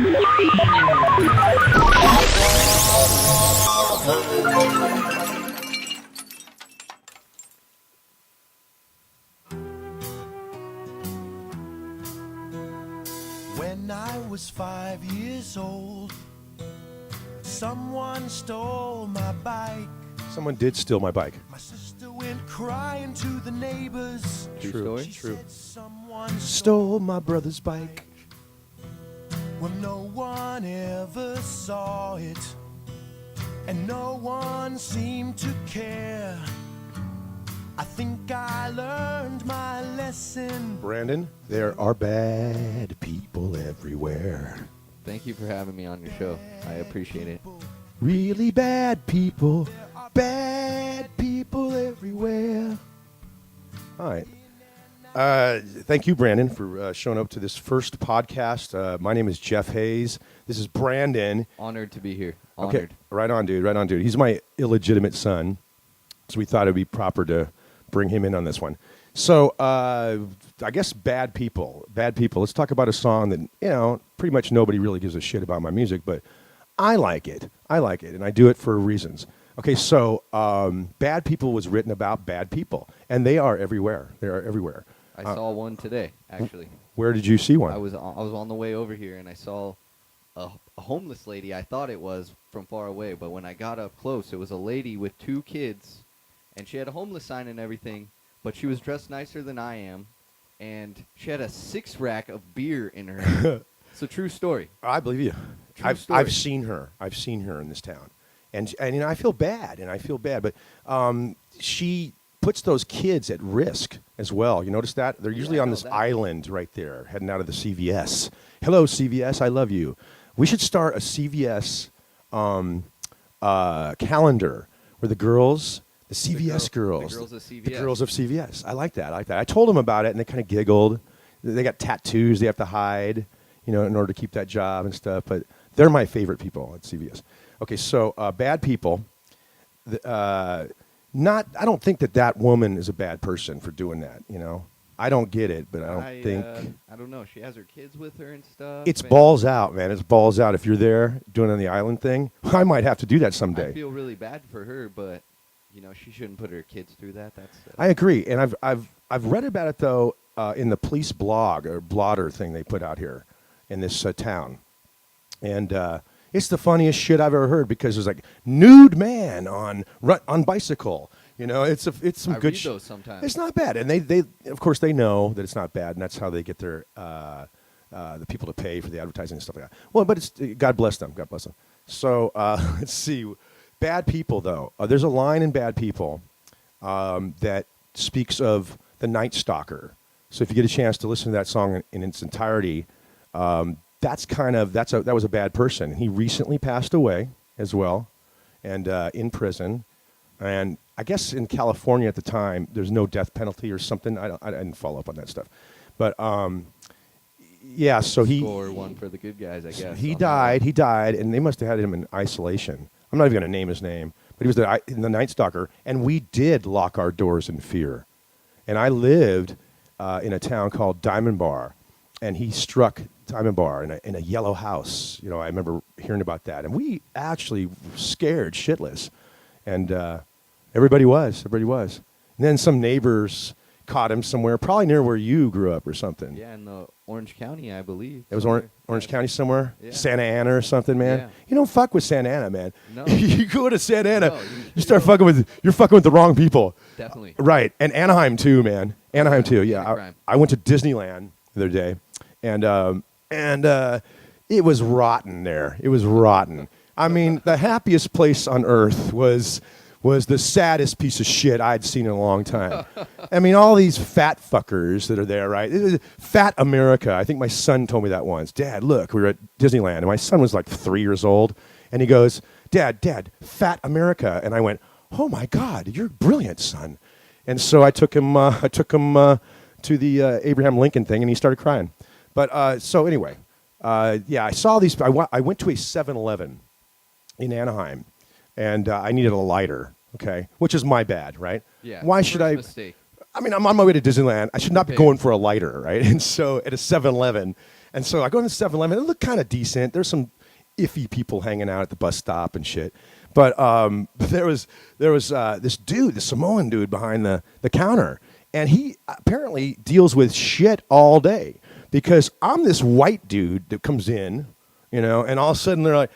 When I was 5 years old, someone stole my bike. Someone did steal my bike. My sister went crying to the neighbors. True. She said someone Stole my brother's bike. Well, no one ever saw it, and no one seemed to care. I think I learned my lesson. Brandon, there are bad people everywhere. Thank you for having me on your show. I appreciate it. Really bad people everywhere. All right. Thank you, Brandon, for showing up to this first podcast. My name is Jeff Hayes. This is Brandon. Honored to be here. Honored. Okay, right on, dude. He's my illegitimate son, so we thought it would be proper to bring him in on this one. So, I guess bad people. Let's talk about a song that, pretty much nobody really gives a shit about my music, but I like it, and I do it for reasons. Okay, so Bad People was written about bad people, and they are everywhere. I saw one today, actually. Where did you see one? I was on the way over here, and I saw a homeless lady. I thought it was from far away, but when I got up close, it was a lady with 2 kids, and she had a homeless sign and everything, but she was dressed nicer than I am, and she had a 6-rack of beer in her hand. It's a true story. I believe you. I've seen her. I've seen her in this town, and I feel bad, but she puts those kids at risk as well. You notice that? They're usually on this island right there, heading out of the CVS. Hello, CVS, I love you. We should start a CVS calendar where the girls, the CVS girls. The girls of CVS. I like that. I told them about it, and they kind of giggled. They got tattoos they have to hide, in order to keep that job and stuff. But they're my favorite people at CVS. Okay, so bad people. I don't think that woman is a bad person for doing that, I don't get it, but I don't know. She has her kids with her and stuff. It's balls out, man. It's balls out. If you're there doing on the island thing, I might have to do that someday. I feel really bad for her, but she shouldn't put her kids through that. I agree, and I've read about it though in the police blog or blotter thing they put out here in this town, and it's the funniest shit I've ever heard because there's like nude man on bicycle. It's some good shit. Sometimes it's not bad, and they of course they know that it's not bad, and that's how they get their the people to pay for the advertising and stuff like that. Well, but it's God bless them. God bless them. So let's see, Bad People though. There's a line in Bad People that speaks of the Night Stalker. So if you get a chance to listen to that song in its entirety. That was a bad person. He recently passed away as well, and in prison. And I guess in California at the time, there's no death penalty or something. I didn't follow up on that stuff, but yeah. So score one for the good guys, I guess. He died, and they must have had him in isolation. I'm not even going to name his name, but he was the Night Stalker, and we did lock our doors in fear. And I lived in a town called Diamond Bar, and he struck Diamond Bar in a yellow house. I remember hearing about that, and we actually scared shitless, and everybody was. And then some neighbors caught him somewhere, probably near where you grew up or something. Yeah, in the Orange County, I believe. It was Orange County somewhere? Yeah. Santa Ana or something, man? Yeah. You don't fuck with Santa Ana, man. No. You go to Santa Ana, No, you're fucking with the wrong people. Definitely. Right, and Anaheim too, man. Anaheim too, yeah. I went to Disneyland the other day, and it was rotten there. It was rotten. I mean, the happiest place on earth was the saddest piece of shit I'd seen in a long time. I mean, all these fat fuckers that are there, right? It was fat America. I think my son told me that once. Dad, look, we were at Disneyland, and my son was like 3 years old, and he goes, Dad, fat America. And I went, oh my God, you're brilliant, son. And so I took him to the Abraham Lincoln thing, and he started crying. But so anyway, yeah, I saw these. I went to a 7-Eleven in Anaheim, and I needed a lighter, okay, which is my bad, right? Yeah. Why should I? Mistake. I mean, I'm on my way to Disneyland. I should not be going for a lighter, right? And so at a 7-Eleven, And so I go to the 7-Eleven. It looked kind of decent. There's some iffy people hanging out at the bus stop and shit. But there was this dude, the Samoan dude behind the counter. And he apparently deals with shit all day. Because I'm this white dude that comes in, and all of a sudden they're like,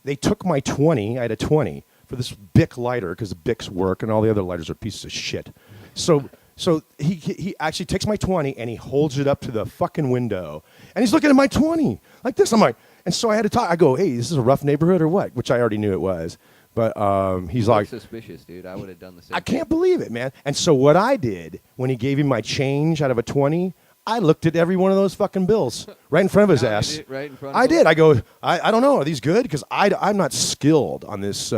they took my 20. I had a 20 for this Bic lighter because the Bics work and all the other lighters are pieces of shit. So he actually takes my 20 and he holds it up to the fucking window and he's looking at my 20 like this. I'm like, and so I had to talk. I go, hey, this is a rough neighborhood or what? Which I already knew it was. But he's like, suspicious, dude. I would have done the same. I can't believe it, man. And so what I did when he gave me my change out of a 20, I looked at every one of those fucking bills right in front of his ass. Right in front I of him? did. I go, I don't know. Are these good? Because I'm not skilled on this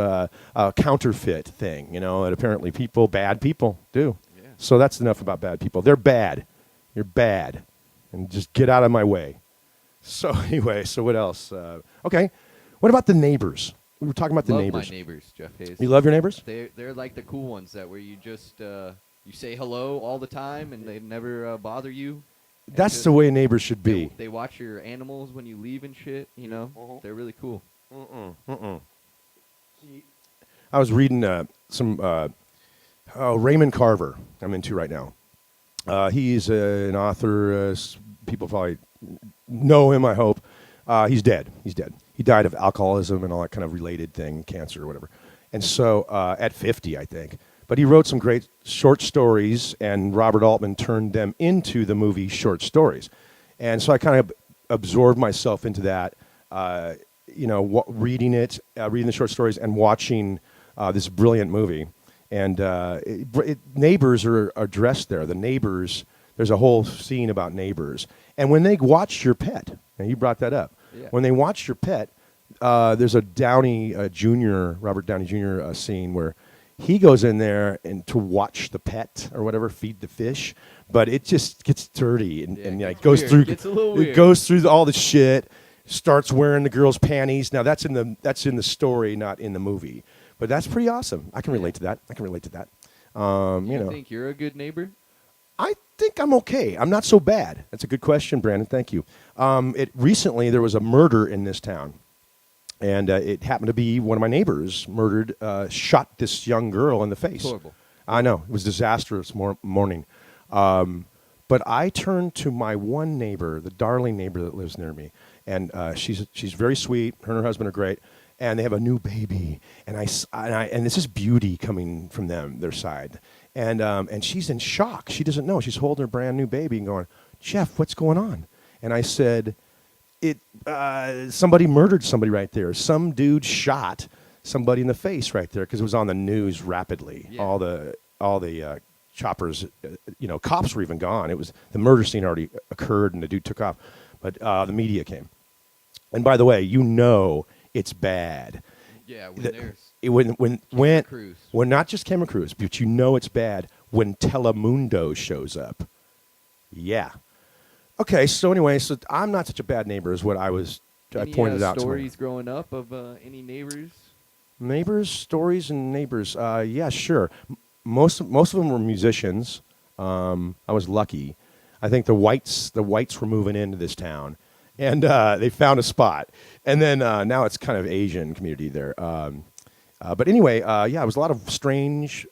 counterfeit thing, that apparently bad people do. Yeah. So that's enough about bad people. They're bad. You're bad. And just get out of my way. So anyway, so what else? Okay. What about the neighbors? We were talking about the neighbors. Love my neighbors, Jeff Hayes. You love your neighbors? They're like the cool ones that where you just you say hello all the time and they never bother you. That's the way neighbors should be. They watch your animals when you leave and shit. They're really cool. I was reading some Raymond Carver. I'm into right now. He's an author. People probably know him. I hope. He's dead. He died of alcoholism and all that kind of related thing, cancer or whatever. And so at 50, I think. But he wrote some great short stories, and Robert Altman turned them into the movie short stories. And so I kind of absorbed myself into that, reading the short stories and watching this brilliant movie. And neighbors are addressed there. The neighbors, there's a whole scene about neighbors. And when they watch your pet, and you brought that up, when they watch your pet, there's a Robert Downey Jr. Scene where he goes in there and to watch the pet or whatever, feed the fish, but it just gets dirty and goes through. Gets a little weird. It goes through all the shit. Starts wearing the girl's panties. Now that's in the story, not in the movie. But that's pretty awesome. I can relate to that. You think you're a good neighbor? I think I'm okay. I'm not so bad. That's a good question, Brandon. Thank you. Recently there was a murder in this town. And it happened to be one of my neighbors shot this young girl in the face. Horrible. I know. It was disastrous morning. But I turned to my one neighbor, the darling neighbor that lives near me. And she's very sweet. Her and her husband are great. And they have a new baby. And this is beauty coming from their side. And she's in shock. She doesn't know. She's holding her brand new baby and going, Jeff, what's going on? And I said, somebody murdered somebody right there. Some dude shot somebody in the face right there because it was on the news rapidly. Yeah. All the choppers, cops were even gone. It was the murder scene already occurred and the dude took off, but the media came. And by the way, it's bad. Yeah, when not just Camera Cruise, but it's bad when Telemundo shows up. Yeah. Okay, so anyway, I'm not such a bad neighbor as what I pointed out. Stories growing up of any neighbors? Neighbors, stories, and neighbors. Yeah, sure. Most of them were musicians. I was lucky. I think the whites were moving into this town, and they found a spot. And then now it's kind of Asian community there. But anyway, it was a lot of strange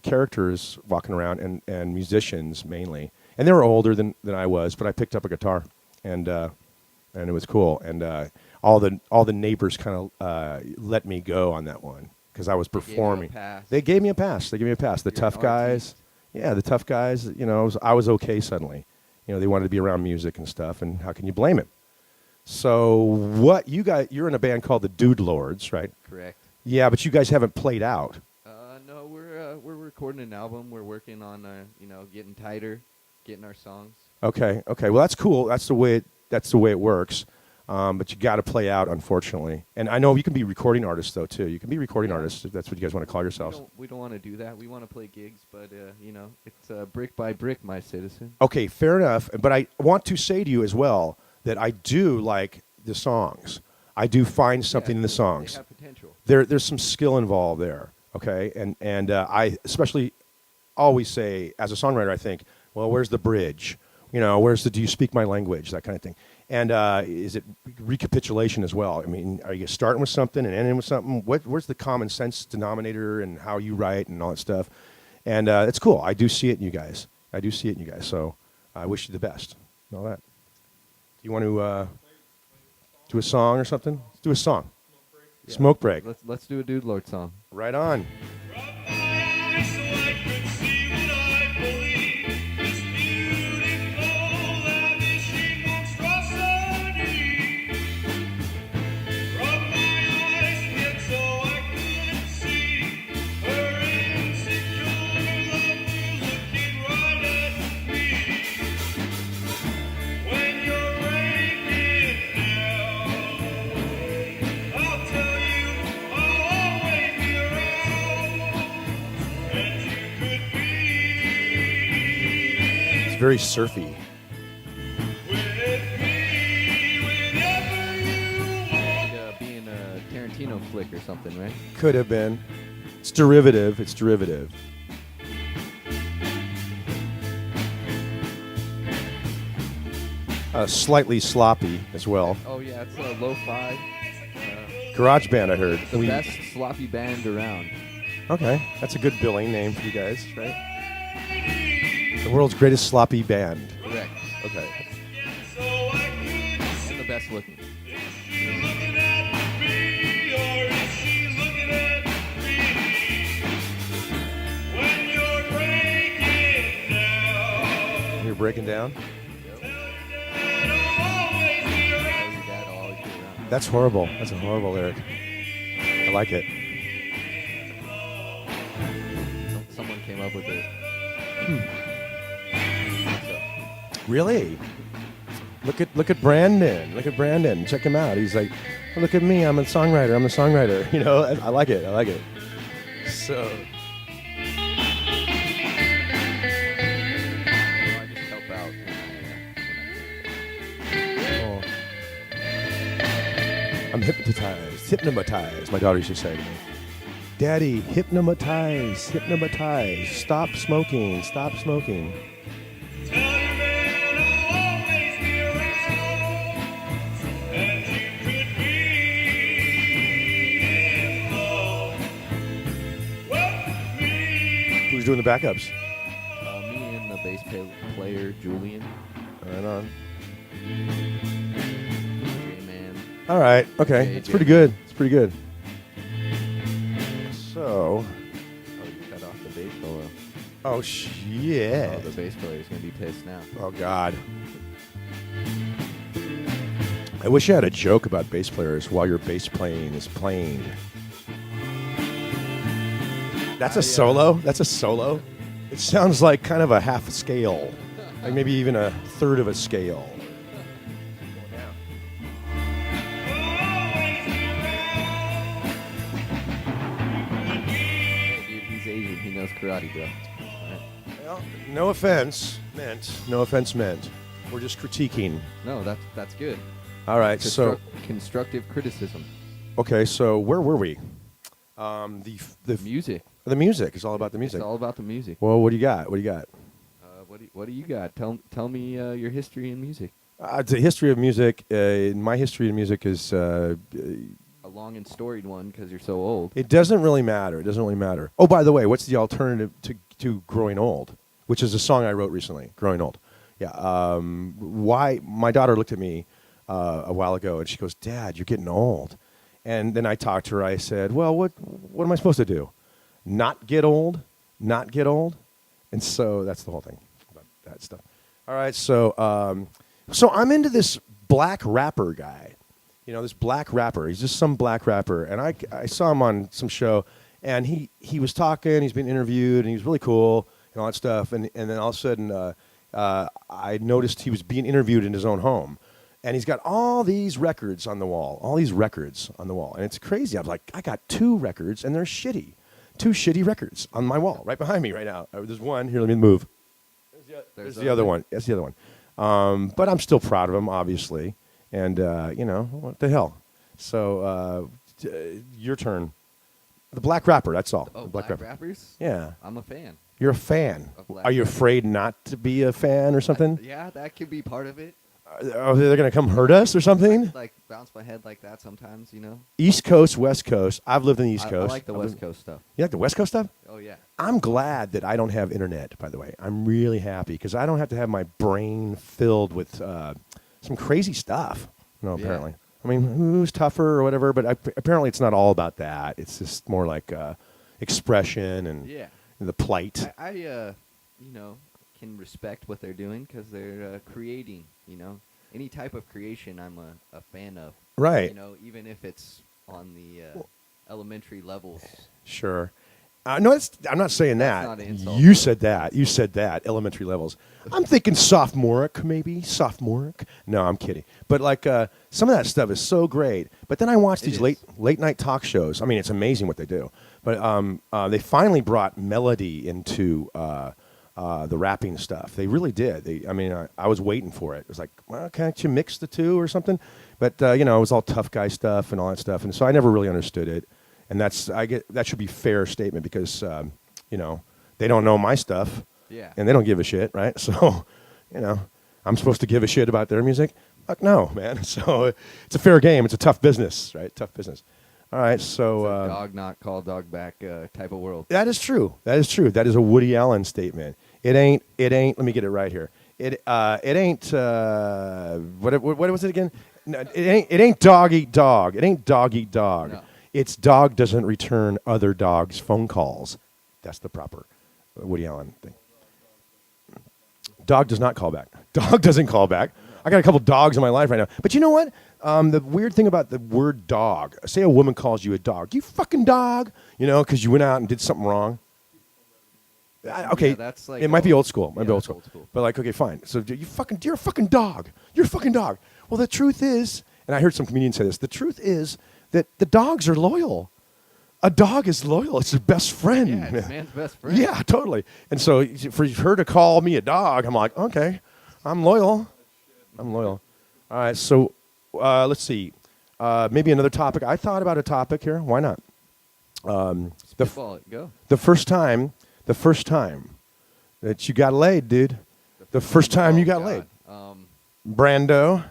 characters walking around and musicians mainly. And they were older than I was, but I picked up a guitar, and it was cool. And all the neighbors kind of let me go on that one because I was performing. They gave me a pass. The tough guys, the tough guys. I was okay suddenly. They wanted to be around music and stuff, and how can you blame it? So what you're in a band called the Dudelords, right? Correct. Yeah, but you guys haven't played out. No, we're recording an album. We're working on getting tighter. Getting our songs. Okay. Well, that's cool. That's the way it works. But you got to play out, unfortunately. And I know you can be recording artists though too. You can be recording artists if that's what you guys want to call yourselves. We don't want to do that. We want to play gigs, but it's brick by brick, my citizen. Okay, fair enough. But I want to say to you as well that I do like the songs. I do find something in the songs. They have potential. There's some skill involved there. Okay, and I especially always say as a songwriter, I think, well, where's the bridge? You know, where's the do you speak my language, that kind of thing. And is it recapitulation as well? I mean, are you starting with something and ending with something? Where's the common sense denominator and how you write and all that stuff? And it's cool. I do see it in you guys. So I wish you the best and all that. Do you want to do a song or something? Let's do a song. Yeah. Smoke break. Let's do a Dudelord song. Right on. Very surfy. Like being a Tarantino flick or something, right? Could have been. It's derivative. Slightly sloppy as well. Oh yeah, it's a lo-fi. Garage band, I heard. The best sloppy band around. Okay, that's a good billing name for you guys, right? The world's greatest sloppy band. Correct. Okay. And the best looking. You're breaking down? That's horrible. That's a horrible lyric. I like it. Someone came up with it. Really? Look at Brandon. Look at Brandon. Check him out. He's like, oh, look at me. I'm a songwriter. You know, I like it. So. I just help out. Oh. I'm hypnotized. My daughter used to say to me, Daddy, hypnotize. Stop smoking. Who's doing the backups? Me and the bass player, Julian. Right on. Man. All right. Okay. It's pretty good. So. Oh, you cut off the bass solo. Oh, shit. Oh, the bass player's going to be pissed now. Oh, God. I wish I had a joke about bass players while your bass playing is playing. That's a solo? It sounds like kind of a half scale. Like maybe even a third of a scale. Hey, dude, he's Asian. He knows karate, bro. Right. Well, no offense meant. We're just critiquing. No, that's good. All right, so constructive criticism. Okay, so where were we? The music. The music is all about the music. It's all about the music. Well, what do you got? What do you got? Tell me your history in music. The history of music. My history in music is a long and storied one because you're so old. It doesn't really matter. Oh, by the way, what's the alternative to growing old? Which is a song I wrote recently. Growing old. Yeah. Why? My daughter looked at me a while ago and she goes, "Dad, you're getting old." And then I talked to her. I said, "Well, what am I supposed to do? Not get old? And so that's the whole thing about that stuff. All right, so I'm into this black rapper guy. You know, this black rapper. He's just some black rapper. And I saw him on some show, and he was talking. He's been interviewed, and he was really cool and all that stuff. And then all of a sudden, I noticed he was being interviewed in his own home. And he's got all these records on the wall. And it's crazy. I was like, I got 2 records, and they're shitty. 2 shitty records on my wall right behind me right now. There's one. Here, let me move. There's the other one. That's the other one. But I'm still proud of him, obviously. And, you know, what the hell. So your turn. The black rapper, that's all. Oh, the black rappers? Yeah. I'm a fan. You're a fan. of black Are you music. afraid not to be a fan or something? Yeah, that could be part of it. Are they going to come hurt us or something? Like bounce my head like that sometimes, you know. East Coast, West Coast. I've lived in the East I Coast. like the West Coast stuff. You like the West Coast stuff? Oh yeah. I'm glad that I don't have internet, by the way. I'm really happy because I don't have to have my brain filled with some crazy stuff. No, Yeah. apparently. I mean, who's tougher or whatever, but apparently it's not all about that. It's just more like expression and Yeah. the plight. I you know, can respect what they're doing because they're creating. You know, any type of creation, I'm a fan of. Right. You know, even if it's on the elementary levels. Sure. No, I'm not saying That's that. not an insult. You said that. You said that. Elementary levels. I'm thinking sophomoric, maybe. Sophomoric. No, I'm kidding. But like some of that stuff is so great. But then I watch It these is. late night talk shows. I mean, it's amazing what they do. But they finally brought melody into the rapping stuff. They really did. I was waiting for it. It was like, well, can't you mix the two or something? But it was all tough guy stuff and all that stuff. And so I never really understood it. And that should be fair statement because they don't know my stuff. Yeah. And they don't give a shit, right? So, I'm supposed to give a shit about their music? Fuck no, man. So it's a fair game. It's a tough business, right? Tough business. All right, so It's a dog not call dog back type of world. that is true. That is true. That is a Woody Allen statement. It ain't. Let me get it right here. It ain't. What was it again? No, it ain't dog eat dog. It ain't dog eat dog. No. It's dog doesn't return other dogs' phone calls. That's the proper Woody Allen thing. Dog does not call back. Dog doesn't call back. I got a couple dogs in my life right now. But you know what? The weird thing about the word dog, say a woman calls you a dog. You fucking dog, because you went out and did something wrong. Okay, Yeah, that's like it might be old school. Might yeah, be old that's school. old school. But like, okay, fine. So you're a fucking dog. You're a fucking dog. Well, the truth is, and I heard some comedians say this, the truth is that the dogs are loyal. A dog is loyal. It's your best friend. Yeah, it's man's best friend. Yeah, totally. And so for her to call me a dog, I'm like, okay, I'm loyal. I'm loyal. All right, so let's see. Maybe another topic. I thought about a topic here. Why not? Spitball it. Go. The first time that you got laid, dude. The first time you got laid. Brando.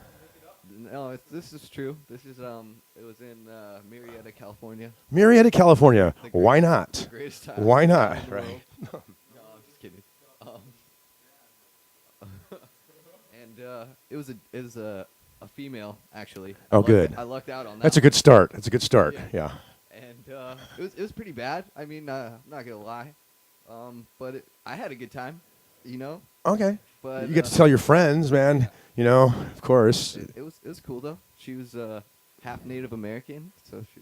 No, this is true. This is it was in Marietta, California. Marietta, California. The Why greatest- not? the greatest time Why in the not? world. Right. No, I'm just kidding. And it was a female actually. Oh, I lucked- good. I lucked out on that. That's a one. good start. That's a good start. Yeah. Yeah. And it was pretty bad. I mean, I'm not gonna lie, but I had a good time, you know. Okay. But You get to tell your friends, man. Of course. it was cool though. She was half Native American, so she.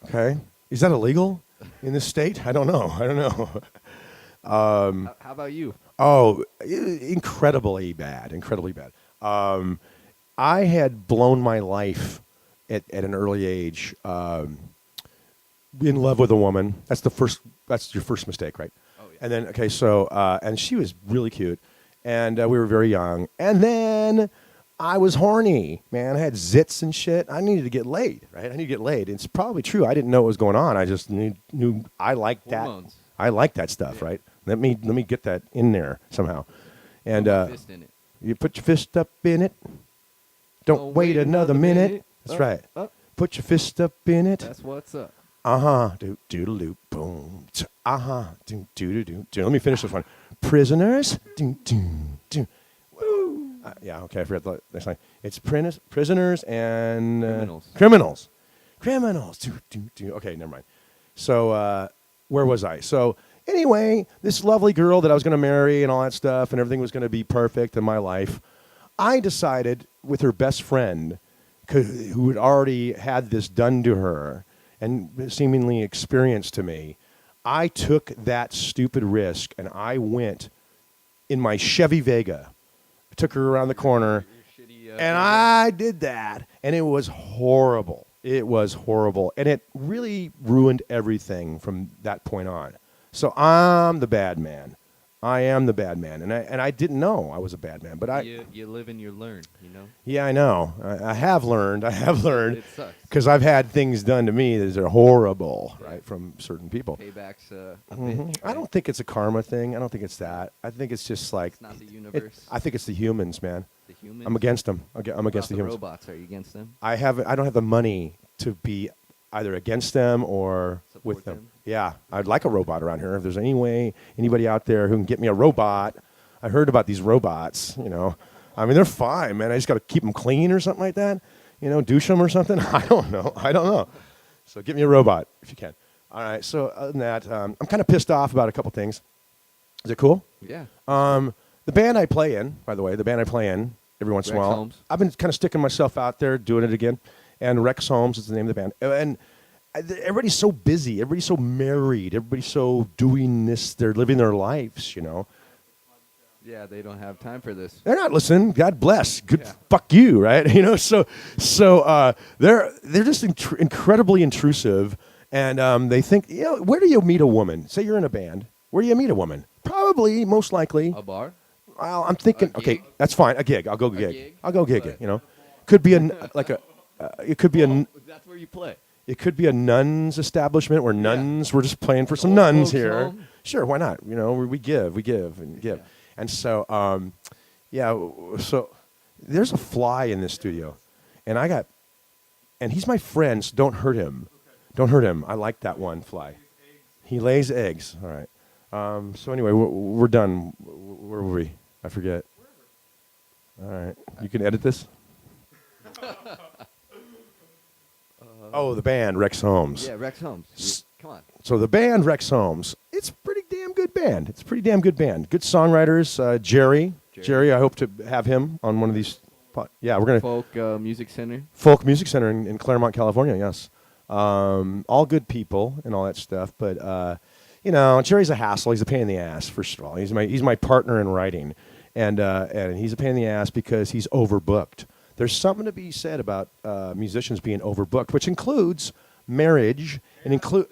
Okay. Is that illegal in this state? I don't know. How about you? Oh, incredibly bad. Incredibly bad. I had blown my life at an early age. In love with a woman. That's your first mistake, right? Oh yeah. And then, okay, so, and she was really cute. And we were very young. And then I was horny, man. I had zits and shit. I needed to get laid, right? I needed to get laid. It's probably true. I didn't know what was going on. I just knew I liked that. Hormones. I like that stuff, Yeah. right? Let me get that in there somehow. And Put my fist in it. you put your fist up in it. Don't wait another minute. That's Up, right. up. Put your fist up in it. That's what's up. Doodle boom. Doodle. Let me finish this one. Prisoners. Yeah, okay, I forgot the next line. It's prisoners and Criminals. Criminals. Okay, never mind. So where was I? So anyway, this lovely girl that I was going to marry and all that stuff and everything was going to be perfect in my life, I decided with her best friend who had already had this done to her and seemingly experienced to me, I took that stupid risk and I went in my Chevy Vega. I took her around the corner Your shitty, and I did that and it was horrible. It was horrible. And it really ruined everything from that point on. So I'm the bad man. I am the bad man, and I didn't know I was a bad man, but you live and you learn, you know. yeah, I know. I have learned. I have learned It sucks. because I've had things done to me that are horrible, right, from certain people. Payback's a Mhm. bitch, I right? don't think it's a karma thing. I don't think it's that. I think it's just like It's not the universe. I think it's the humans, man. The humans. I'm against them. I'm What against about the humans. robots. Are you against them? I don't have the money to be either against them or Support with them. them? Yeah, I'd like a robot around here. If there's anybody out there who can get me a robot, I heard about these robots. You know, I mean they're fine, man. I just got to keep them clean or something like that. You know, douche them or something. I don't know. So get me a robot if you can. All right. So other than that, I'm kind of pissed off about a couple things. Is it cool? Yeah. The band I play in, by the way, every once in a Rex while, Holmes. I've been kind of sticking myself out there, doing it again. And Rex Holmes is the name of the band. And everybody's so busy. Everybody's so married. Everybody's so doing this. They're living their lives, you know. Yeah, they don't have time for this. They're not listening. God bless. Good. Yeah. Fuck you, right? You know. So they're just incredibly intrusive, and they think, you know, where do you meet a woman? Say you're in a band. Where do you meet a woman? Probably, most likely. A bar? Well, I'm thinking, A okay, gig? that's fine. A gig. I'll go gig. gig? I'll go gig. You know, could be it could be That's where you play. it could be a nuns establishment where nuns. We're just playing for some nuns folks here. home. Sure, why not? You know, we give and give, Yeah. and so so there's a fly in this studio, and he's my friend. So don't hurt him. Don't hurt him. I like that one fly. He lays eggs. All right. So anyway, we're done. Where were we? I forget. All right. You can edit this? Oh, the band, Rex Holmes. Yeah, Rex Holmes. Come on. So the band, Rex Holmes, it's a pretty damn good band. It's a pretty damn good band. Good songwriters. Jerry, I hope to have him on one of these. Yeah, we're going to. Folk Music Center. Folk Music Center in Claremont, California, yes. All good people and all that stuff, but you know, Jerry's a hassle. He's a pain in the ass. First of all, he's my partner in writing, and he's a pain in the ass because he's overbooked. There's something to be said about musicians being overbooked, which includes marriage and include.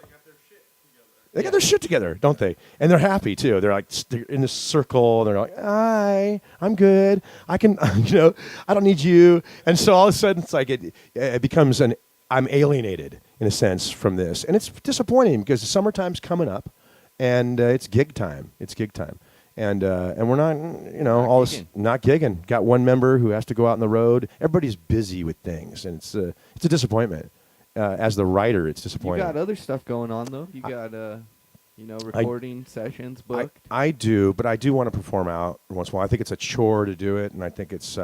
They got their shit together, don't they? And they're happy too. They're like they're in this circle. And they're like, "Hi, I'm good. I can, you know, I don't need you." And so all of a sudden, it's like it becomes I'm alienated in a sense from this, and it's disappointing because the summertime's coming up, and it's gig time. It's gig time, and we're not, you know, not gigging. Got one member who has to go out on the road. Everybody's busy with things, and it's a disappointment. As the writer, it's disappointing. You got other stuff going on though. You got recording sessions booked. I do, but I do want to perform out once in a while. I think it's a chore to do it, and I think it's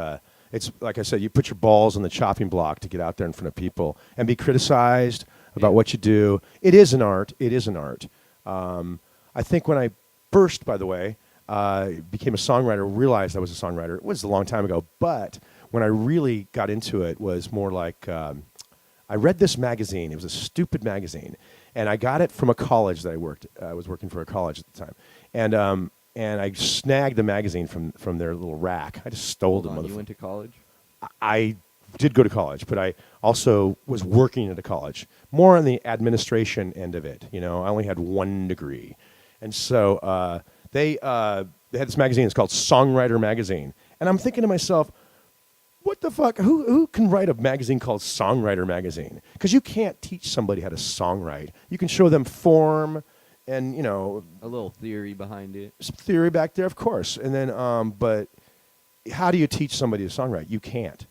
like I said, you put your balls on the chopping block to get out there in front of people and be criticized about what you do. It is an art. It is an art. I think when I first, by the way, became a songwriter, realized I was a songwriter. It was a long time ago, but when I really got into it was more like I read this magazine. It was a stupid magazine, and I got it from a college that I worked. I was working for a college at the time, and I snagged the magazine from their little rack. I just stole the motherfucker. You went to college? I did go to college, but I also was working at a college, more on the administration end of it. You know, I only had 1 degree, and so they had this magazine. It's called Songwriter Magazine, and I'm thinking to myself, what the fuck? Who can write a magazine called Songwriter Magazine? Because you can't teach somebody how to songwrite. You can show them form and, you know, A little theory behind it. some theory back there, of course. And then, but how do you teach somebody to songwrite? You can't.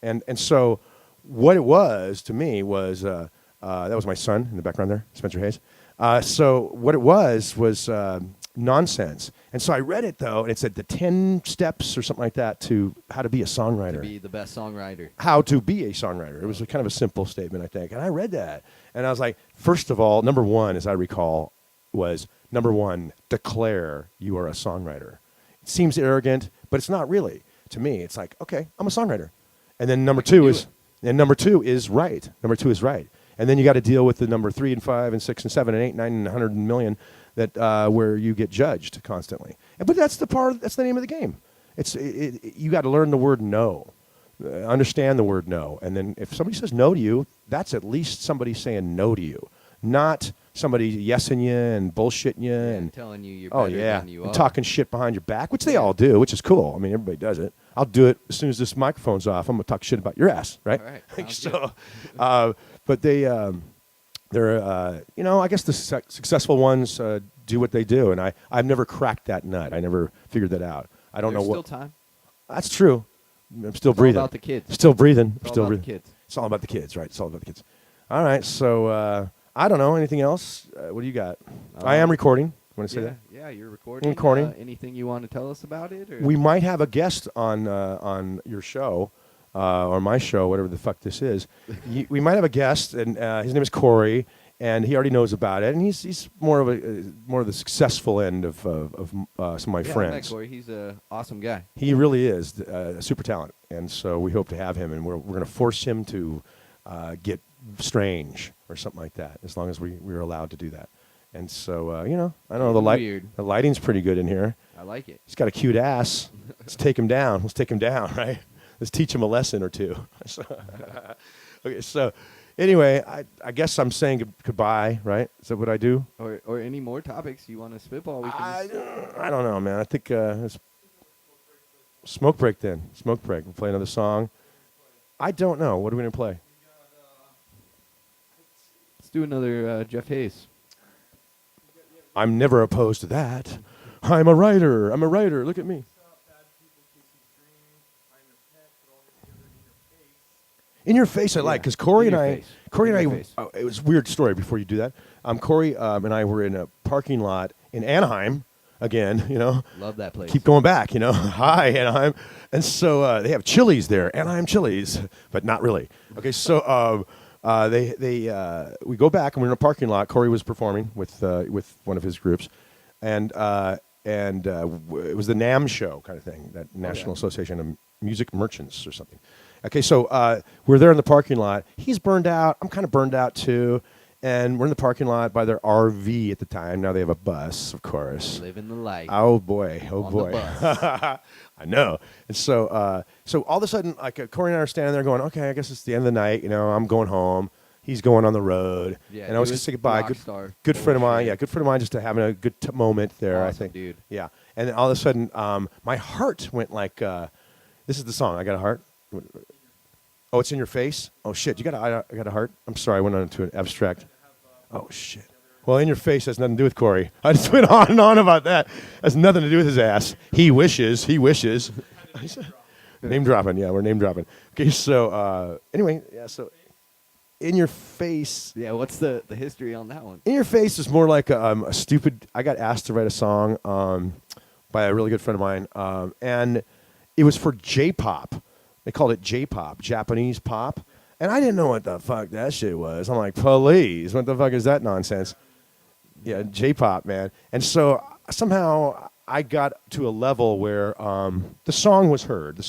And so what it was to me was, that was my son in the background there, Spencer Hayes. So what it was nonsense. And so I read it, though, and it said the 10 steps or something like that to how to be a songwriter. To be the best songwriter. How to be a songwriter. It was a kind of a simple statement, I think. And I read that, and I was like, first of all, number one, as I recall, was number one, declare you are a songwriter. It seems arrogant, but it's not really. To me, it's like, okay, I'm a songwriter. And then number two is right. Number two is right. And then you got to deal with the number 3 and 5 and 6 and 7 and 8, 9 and 100 million that where you get judged constantly. But that's the name of the game. You got to learn the word no, understand the word no, and then if somebody says no to you, that's at least somebody saying no to you, not somebody yesing you and bullshitting you and telling you you're oh better yeah, than you and are. talking shit behind your back, which they all do, which is cool. I mean, everybody does it. I'll do it as soon as this microphone's off. I'm gonna talk shit about your ass, right? All right. Sounds So, but they're you know, I guess the successful ones do what they do, and I've never cracked that nut. I never figured that out. I don't There's know still what. time. That's true. I'm still It's breathing. all about the kids. Still breathing. It's all Still about breathing. the kids. It's all about the kids, right? It's all about the kids. All right. So I don't know anything else. What do you got? I am recording. Want to say that? Yeah, you're recording. Recording. Anything you want to tell us about it? Or? We might have a guest on your show or my show, whatever the fuck this is. We might have a guest, and his name is Corey, and he already knows about it. And he's more of the successful end of some of my I met friends. Corey. He's an awesome guy. He really is a super talent, and so we hope to have him, and we're going to force him to get strange or something like that, as long as we're allowed to do that. And so you know, I don't know, the lighting's pretty good in here. I like it. He's got a cute ass. Let's take him down. Let's take him down, right? Let's teach him a lesson or two. Okay, so anyway, I guess I'm saying goodbye, right? Is that what I do? Or any more topics you want to spitball? We can I don't know, man. I think it's smoke break then. Smoke break. We'll play another song. I don't know. What are we going to play? let's do another Jeff Hayes. I'm never opposed to that. I'm a writer. Look at me. In your face, I like, because Corey In and your I, face. Corey In and your I, face. it was a weird story before you do that. Corey and I were in a parking lot in Anaheim again, you know. Love that place. Keep going back, you know. Hi, Anaheim. And so they have Chili's there, Anaheim Chili's, but not really. Okay, so we go back and we're in a parking lot. Corey was performing with one of his groups, and it was the NAM show kind of thing, that National Association of Music Merchants or something. Okay, so we're there in the parking lot. He's burned out. I'm kind of burned out too. And we're in the parking lot by their RV at the time. Now they have a bus, of course. Living the life. Oh boy! Oh On boy! the bus. I know. And so all of a sudden, like Corey and I are standing there going, "Okay, I guess it's the end of the night. You know, I'm going home. He's going on the road." Yeah, and I was going to say goodbye. Good friend of mine. Yeah, good friend of mine. Just to having a good moment there. Awesome, I think. dude. Yeah. And then all of a sudden, my heart went like, "This is the song. I got a heart." Oh, it's in your face. Oh shit! I got a heart. I'm sorry. I went on to an abstract. Oh shit. Well, in your face has nothing to do with Corey. I just went on and on about that. Has nothing to do with his ass. He wishes. He wishes. Name dropping. Yeah, we're name dropping. Okay, so anyway, yeah. So in your face. Yeah, what's the history on that one? In your face is more like a stupid. I got asked to write a song by a really good friend of mine, and it was for J-pop. They called it J-pop, Japanese pop. And I didn't know what the fuck that shit was. I'm like, please, what the fuck is that nonsense? Yeah, J-pop, man. And so somehow I got to a level where the song was heard.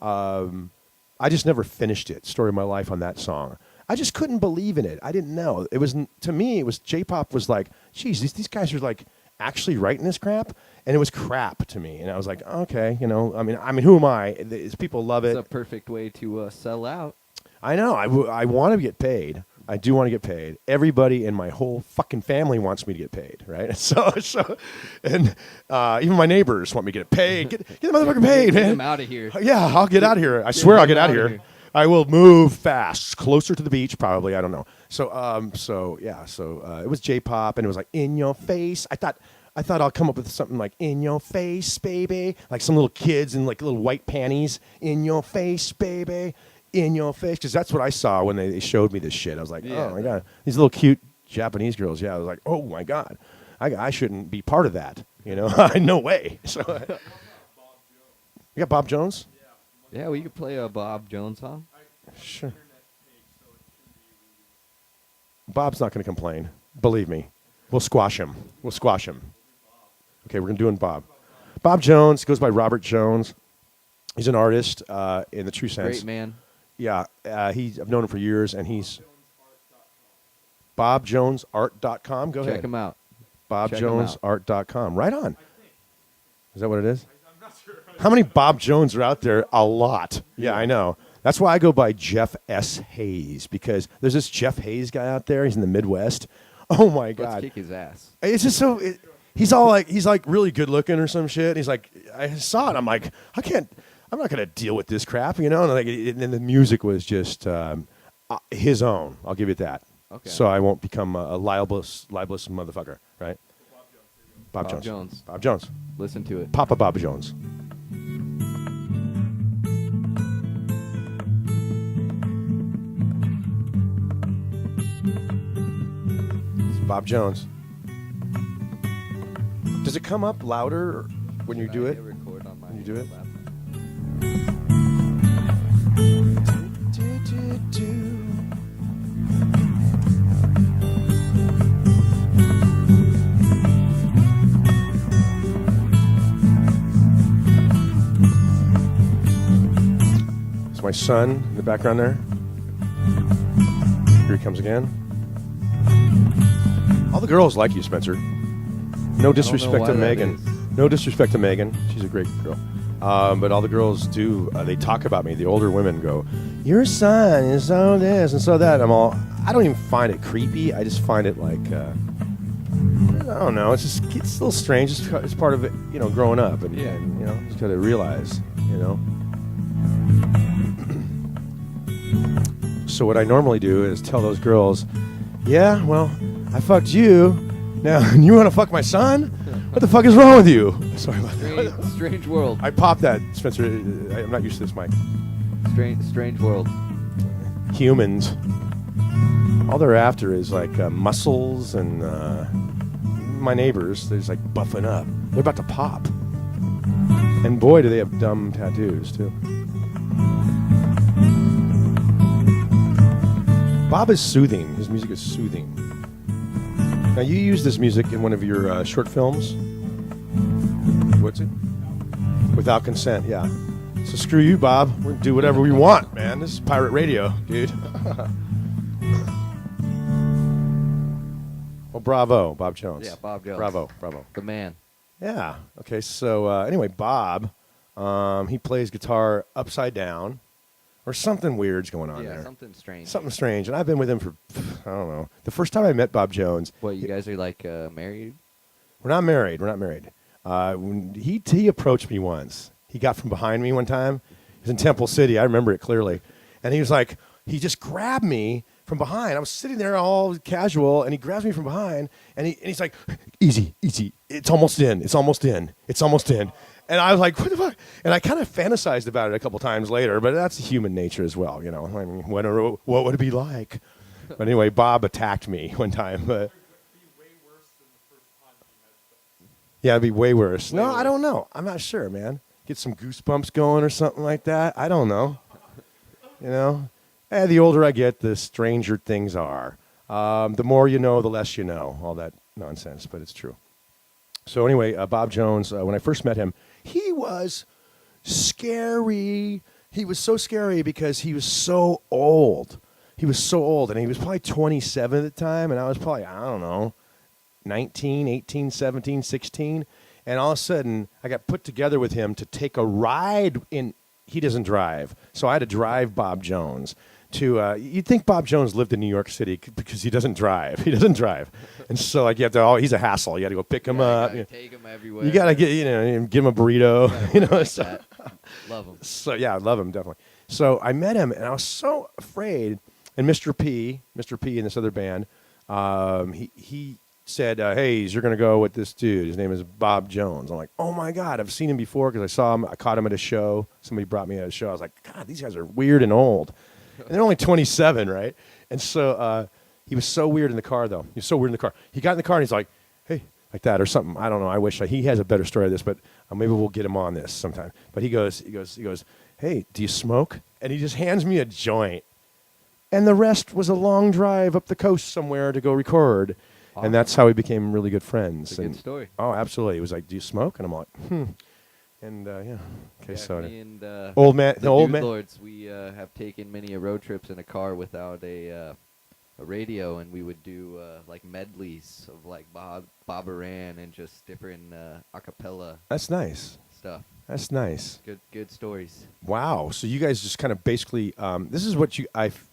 I just never finished it. Story of my life on that song. I just couldn't believe in it. I didn't know. It was, to me, it was J-pop was like, geez, these guys are like actually writing this crap. And it was crap to me, and I was like, okay, you know, I mean, who am I? People love it. It's a perfect way to sell out. I know. I want to get paid. I do want to get paid. Everybody in my whole fucking family wants me to get paid, right? So, and even my neighbors want me to get paid. Get the motherfucker paid, man. Get him out of here. Yeah, I'll get out of here. I swear I'll get out of here. I will move fast, closer to the beach, probably. I don't know. So it was J-pop, and it was like in your face. I thought I'll come up with something like "In your face, baby," like some little kids in like little white panties. "In your face, baby, in your face," because that's what I saw when they showed me this shit. I was like, Yeah. oh my god, these little cute Japanese girls. Yeah, I was like, oh my god, I shouldn't be part of that. You know, no way. So, you got Bob Jones? Yeah, we could play a Bob Jones song. Sure. Bob's not going to complain. Believe me, we'll squash him. Okay, we're doing Bob. Bob Jones goes by Robert Jones. He's an artist in the true sense. Great man. Yeah, I've known him for years, and he's BobJonesArt.com. Go ahead. Check him out. BobJonesArt.com. Right on. Is that what it is? I'm not sure. How many Bob Jones are out there? A lot. Yeah, I know. That's why I go by Jeff S. Hayes, because there's this Jeff Hayes guy out there. He's in the Midwest. Oh my Let's God. kick his ass. It's just so. He's like really good looking or some shit. He's like, I saw it. I'm like, I'm not gonna deal with this crap, you know. And the music was just his own. I'll give you that. Okay. So I won't become a libelous motherfucker, right? Bob Jones. Bob Jones. Listen to it. Papa Bob Jones. It's Bob Jones. Does it come up louder when you do it? Record on my When you do it? laptop? It's my son in the background there. Here he comes again. All the girls like you, Spencer. No disrespect why to that Megan. is. No disrespect to Megan. She's a great girl. But all the girls do. They talk about me. The older women go, "Your son is so this and so that." I don't even find it creepy. I just find it like, I don't know. It's a little strange. It's part of it, you know, growing up, and, Yeah. and you know, just gotta realize, you know. So what I normally do is tell those girls, "Yeah, well, I fucked you. Now you want to fuck my son? What the fuck is wrong with you?" Sorry about that. Strange world. I popped that, Spencer. I'm not used to this mic. Strange world. Humans. All they're after is like muscles, and my neighbors, they're just like buffing up. They're about to pop. And boy, do they have dumb tattoos, too. Bob is soothing. His music is soothing. Now, you use this music in one of your short films. What's it? Without consent, yeah. So screw you, Bob. We're going to do whatever we want, man. This is pirate radio, dude. Well, bravo, Bob Jones. Yeah, Bob Jones. Bravo. The man. Yeah. Okay, so anyway, Bob, he plays guitar upside down, or something weird's going on there. Something strange. Something strange. And I've been with him for, I don't know. The first time I met Bob Jones. What, you guys are like married? We're not married. When he approached me once. He got from behind me one time. He was in Temple City. I remember it clearly. And he was like, he just grabbed me from behind. I was sitting there all casual, and he grabs me from behind, and he's like, easy. It's almost in. And I was like, what the fuck? And I kind of fantasized about it a couple times later, but that's human nature as well, you know. I mean, what would it be like? But anyway, Bob attacked me one time. Yeah, it'd be way worse. No, I don't know. I'm not sure, man. Get some goosebumps going or something like that. I don't know. You know? The older I get, the stranger things are. The more you know, the less you know. All that nonsense, but it's true. So anyway, Bob Jones, when I first met him, he was scary. He was so scary because he was so old. And he was probably 27 at the time, and I was probably, I don't know, 19, 18, 17, 16. And all of a sudden, I got put together with him to take a ride in. He doesn't drive, so I had to drive Bob Jones to. You'd think Bob Jones lived in New York City because he doesn't drive. And so like you have to. He's a hassle. You got to go pick him up. You take him everywhere. You got to give him a burrito. You know. So, love him. So yeah, I love him definitely. So I met him, and I was so afraid. And Mr. P in this other band, he said, "Hayes, you're going to go with this dude. His name is Bob Jones." I'm like, "Oh my God, I've seen him before because I saw him. I caught him at a show. Somebody brought me at a show. I was like, God, these guys are weird and old, and they're only 27, right?" And so he was so weird in the car, though. He was so weird in the car. He got in the car and he's like, "Hey," like that or something. I don't know. I wish he has a better story of this, but maybe we'll get him on this sometime. But he goes, "Hey, do you smoke?" And he just hands me a joint, and the rest was a long drive up the coast somewhere to go record. Awesome. And that's how we became really good friends. It's a good story. Oh, absolutely. He was like, "Do you smoke?" And I'm like, And yeah. Okay, so me and old man, the old man. Dudelords, we have taken many road trips in a car without a radio, and we would do like medleys of like Bob Aran and just different acapella That's nice. stuff. That's nice. Good stories. Wow. So you guys just kind of basically, this is what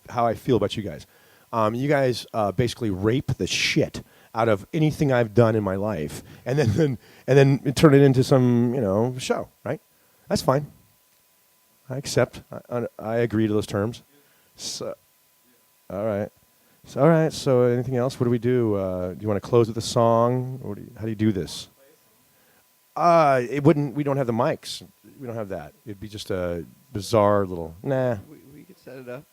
how I feel about you guys. You guys basically rape the shit out of anything I've done in my life, and then turn it into some show, right? That's fine. I accept. I agree to those terms. So, all right. So anything else? What do we do? Do you want to close with a song, or how do you do this? It wouldn't. We don't have the mics. We don't have that. It'd be just a bizarre little. Nah. We could set it up.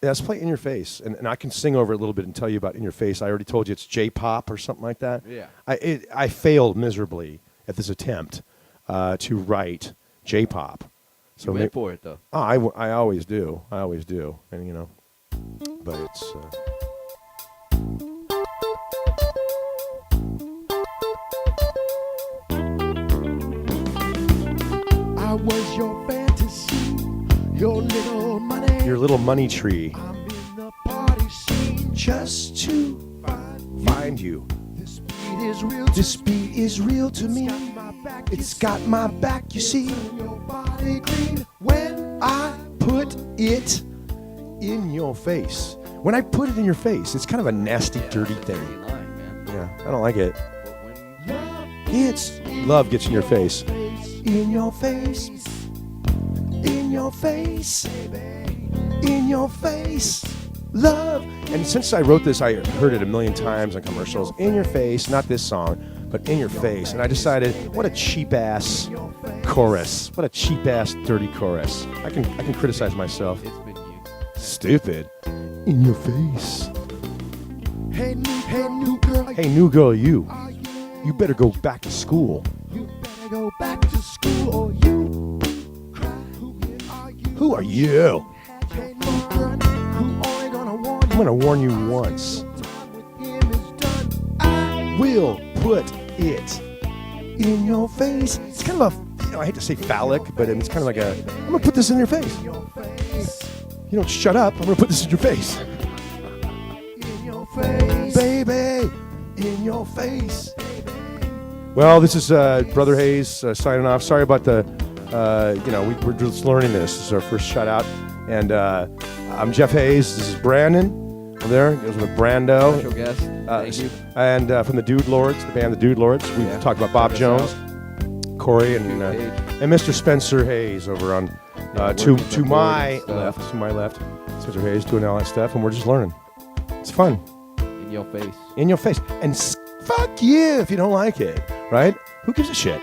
Yeah, let's play In Your Face, and I can sing over it a little bit and tell you about In Your Face. I already told you it's J-pop or something like that. Yeah. I failed miserably at this attempt to write J-pop. So you went for it, though. Oh, I always do. And but it's. I was your fantasy, your little money. Your little money tree. I'm in the party scene Just to find you. This beat is real. This beat is real to me. It's got my back. You see. Your body green when I put it in your face. When I put it in your face, it's kind of a nasty, dirty thing. Line, man. Yeah, I don't like it. But when It's love gets in your face. in your face, In your face. In your face. Love. And since I wrote this, I heard it a million times on commercials. In your face, not this song, but in your face. And I decided, what a cheap ass chorus. What a cheap ass dirty chorus. I can criticize myself. it's been used. Stupid. In your face. hey new girl, Hey, new girl, you better go back to school. you better go back to school or you cry. Who are you? Who are you? Hey new girl, who only gonna warn I'm you? gonna warn you once. Time with him is done. I We'll put it in your face. It's kind of a, I hate to say phallic, but it's kind of like a, I'm gonna put this in your face. your face, You don't shut up, I'm gonna put this in your face. in your face, Baby, in your face. Well, this is Brother Hayes signing off. Sorry about the, we're just learning this. This is our first shout out. And I'm Jeff Hayes. This is Brandon. Over there, it was with Brando. Special guest. Thank you. And from the Dudelords, the band the Dudelords. We've talked about Bob Check us Jones, Corey, and Page. Mr. Spencer Hayes over on to working the my board and stuff. left. To my left. Spencer Hayes doing all that stuff, and we're just learning. It's fun. In your face. In your face. And fuck you if you don't like it, right? Who gives a shit?